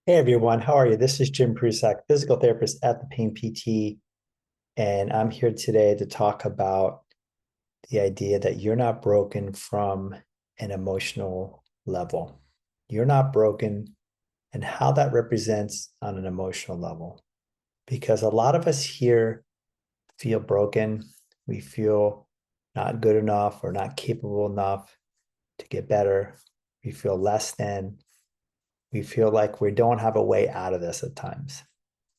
Hey everyone, how are you? This is Jim Prusak, physical therapist at the Pain PT, and I'm here today to talk about the idea that you're not broken from an emotional level. You're not broken, and how that represents on an emotional level. Because a lot of us here feel broken. We feel not good enough or not capable enough to get better. We feel less than. We feel like we don't have a way out of this at times.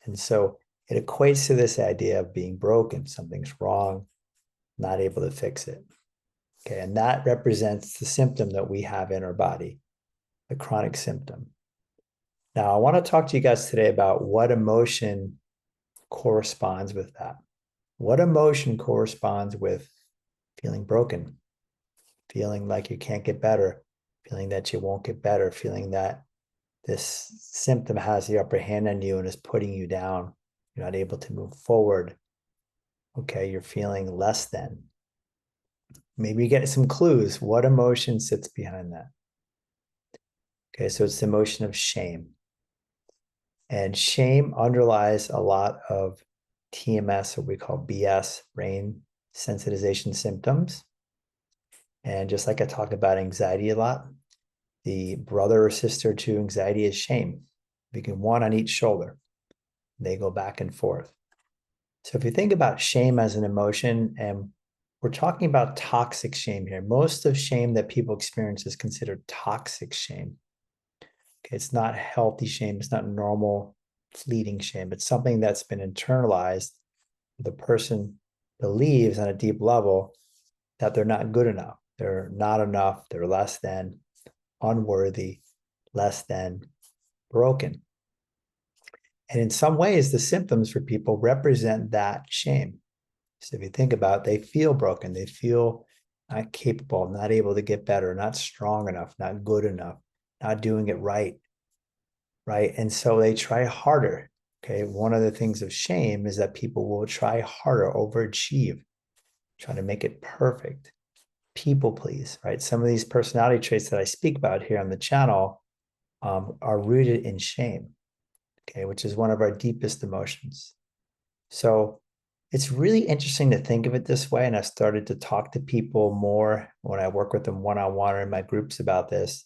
And so it equates to this idea of being broken. Something's wrong, not able to fix it. Okay. And that represents the symptom that we have in our body, the chronic symptom. Now, I want to talk to you guys today about what emotion corresponds with that. What emotion corresponds with feeling broken, feeling like you can't get better, feeling that you won't get better, feeling that this symptom has the upper hand on you and is putting you down. You're not able to move forward. Okay, you're feeling less than. Maybe you get some clues. What emotion sits behind that? Okay, so it's the emotion of shame. And shame underlies a lot of TMS, what we call BS, brain sensitization symptoms. And just like I talk about anxiety a lot, the brother or sister to anxiety is shame. You can one on each shoulder. They go back and forth. So if you think about shame as an emotion, and we're talking about toxic shame here, most of shame that people experience is considered toxic shame. Okay, it's not healthy shame, it's not normal, fleeting shame. It's something that's been internalized. The person believes on a deep level that they're not good enough, they're not enough, they're less than, unworthy, less than, broken. And in some ways, the symptoms for people represent that shame. So if you think about it, they feel broken, they feel not capable, not able to get better, not strong enough, not good enough, not doing it right. Right. And so they try harder. Okay. One of the things of shame is that people will try harder, overachieve, try to make it perfect, people please, right? Some of these personality traits that I speak about here on the channel are rooted in shame, okay, which is one of our deepest emotions. So it's really interesting to think of it this way. And I've started to talk to people more when I work with them one-on-one or in my groups about this,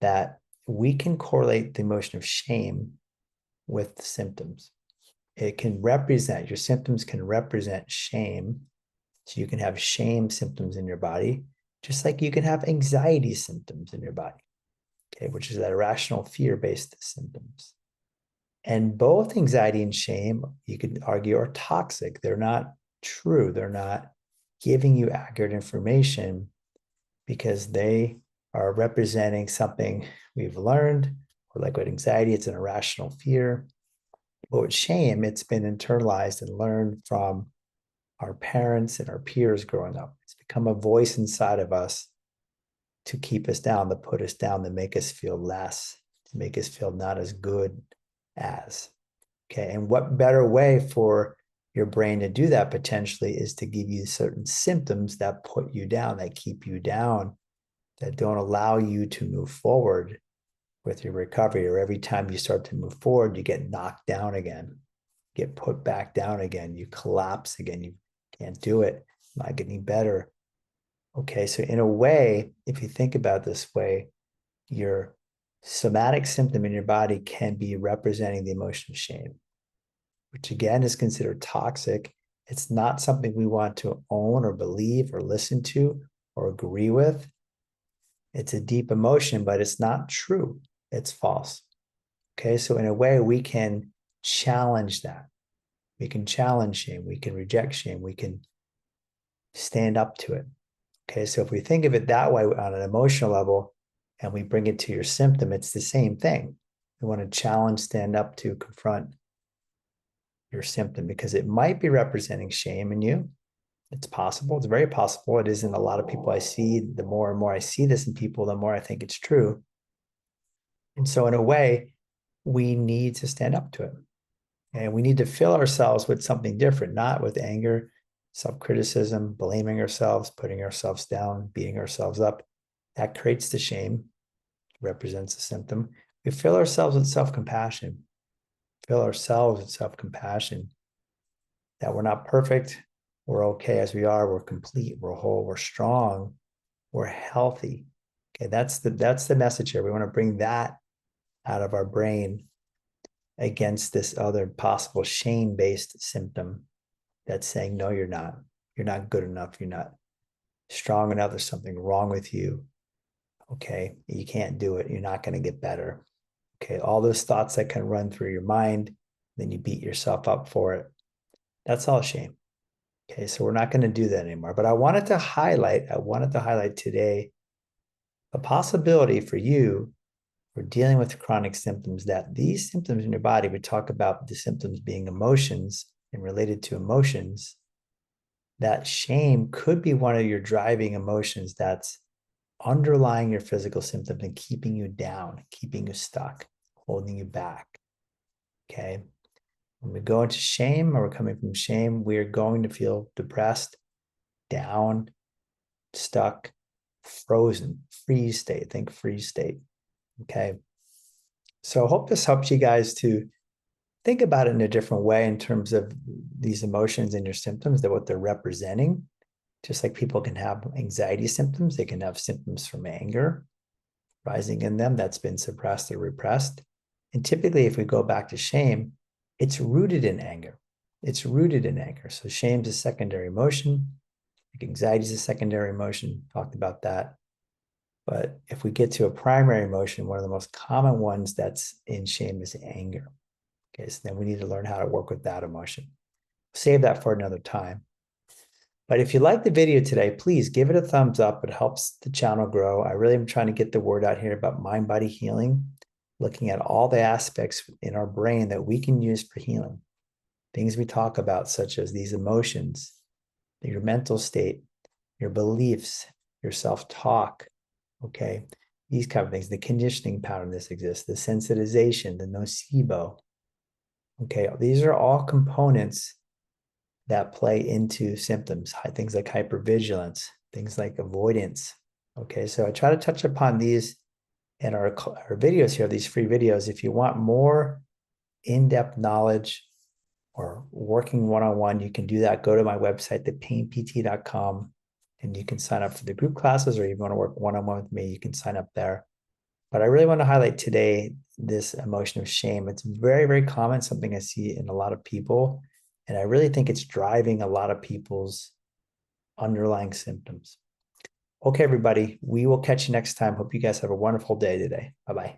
that we can correlate the emotion of shame with the symptoms. It can represent, your symptoms can represent shame. So you can have shame symptoms in your body, just like you can have anxiety symptoms in your body, okay, which is that irrational fear-based symptoms. And both anxiety and shame, you could argue, are toxic. They're not true. They're not giving you accurate information because they are representing something we've learned, or like with anxiety, it's an irrational fear. But with shame, it's been internalized and learned from our parents and our peers growing up. It's become a voice inside of us to keep us down, to put us down, to make us feel less, to make us feel not as good as. Okay. And what better way for your brain to do that potentially is to give you certain symptoms that put you down, that keep you down, that don't allow you to move forward with your recovery. Or every time you start to move forward, you get knocked down again, get put back down again, you collapse again, you can't do it, not getting better. Okay, so in a way, if you think about this way, your somatic symptom in your body can be representing the emotion of shame, which again is considered toxic. It's not something we want to own or believe or listen to or agree with. It's a deep emotion, but it's not true. It's false. Okay, so in a way, we can challenge that. We can challenge shame. We can reject shame. We can stand up to it. Okay, so if we think of it that way on an emotional level and we bring it to your symptom, it's the same thing. We want to challenge, stand up to, confront your symptom because it might be representing shame in you. It's possible. It's very possible. It is in a lot of people I see. The more and more I see this in people, the more I think it's true. And so, in a way, we need to stand up to it. And we need to fill ourselves with something different, not with anger, self-criticism, blaming ourselves, putting ourselves down, beating ourselves up. That creates the shame, represents the symptom. We fill ourselves with self-compassion, fill ourselves with self-compassion that we're not perfect, we're okay as we are, we're complete, we're whole, we're strong, we're healthy. Okay, that's the message here. We want to bring that out of our brain against this other possible shame-based symptom that's saying, no, you're not. You're not good enough. You're not strong enough. There's something wrong with you. Okay, you can't do it. You're not going to get better. Okay, all those thoughts that can run through your mind, then you beat yourself up for it. That's all shame. Okay, so we're not going to do that anymore. But I wanted to highlight today a possibility for you for dealing with chronic symptoms, that these symptoms in your body, we talk about the symptoms being emotions and related to emotions, that shame could be one of your driving emotions that's underlying your physical symptoms and keeping you down, keeping you stuck, holding you back. Okay. When we go into shame, or we're coming from shame, we are going to feel depressed, down, stuck, frozen, freeze state. Think freeze state. Okay. So I hope this helps you guys to think about it in a different way in terms of these emotions and your symptoms, that what they're representing. Just like people can have anxiety symptoms, they can have symptoms from anger rising in them that's been suppressed or repressed. And typically, if we go back to shame, it's rooted in anger. It's rooted in anger. So shame's a secondary emotion. Like anxiety is a secondary emotion. Talked about that. But if we get to a primary emotion, one of the most common ones that's in shame is anger. Okay, so then we need to learn how to work with that emotion. Save that for another time. But if you like the video today, please give it a thumbs up. It helps the channel grow. I really am trying to get the word out here about mind-body healing, looking at all the aspects in our brain that we can use for healing. Things we talk about, such as these emotions, your mental state, your beliefs, your self-talk, okay? These kind of things, the conditioning pattern this exists, the sensitization, the nocebo, okay? These are all components that play into symptoms, things like hypervigilance, things like avoidance. Okay, so I try to touch upon these in our videos here, these free videos. If you want more in-depth knowledge or working one-on-one, you can do that. Go to my website, thepainpt.com, and you can sign up for the group classes, or if you want to work one-on-one with me, you can sign up there. But I really want to highlight today this emotion of shame. It's very, very common, something I see in a lot of people. And I really think it's driving a lot of people's underlying symptoms. Okay, everybody, we will catch you next time. Hope you guys have a wonderful day today. Bye-bye.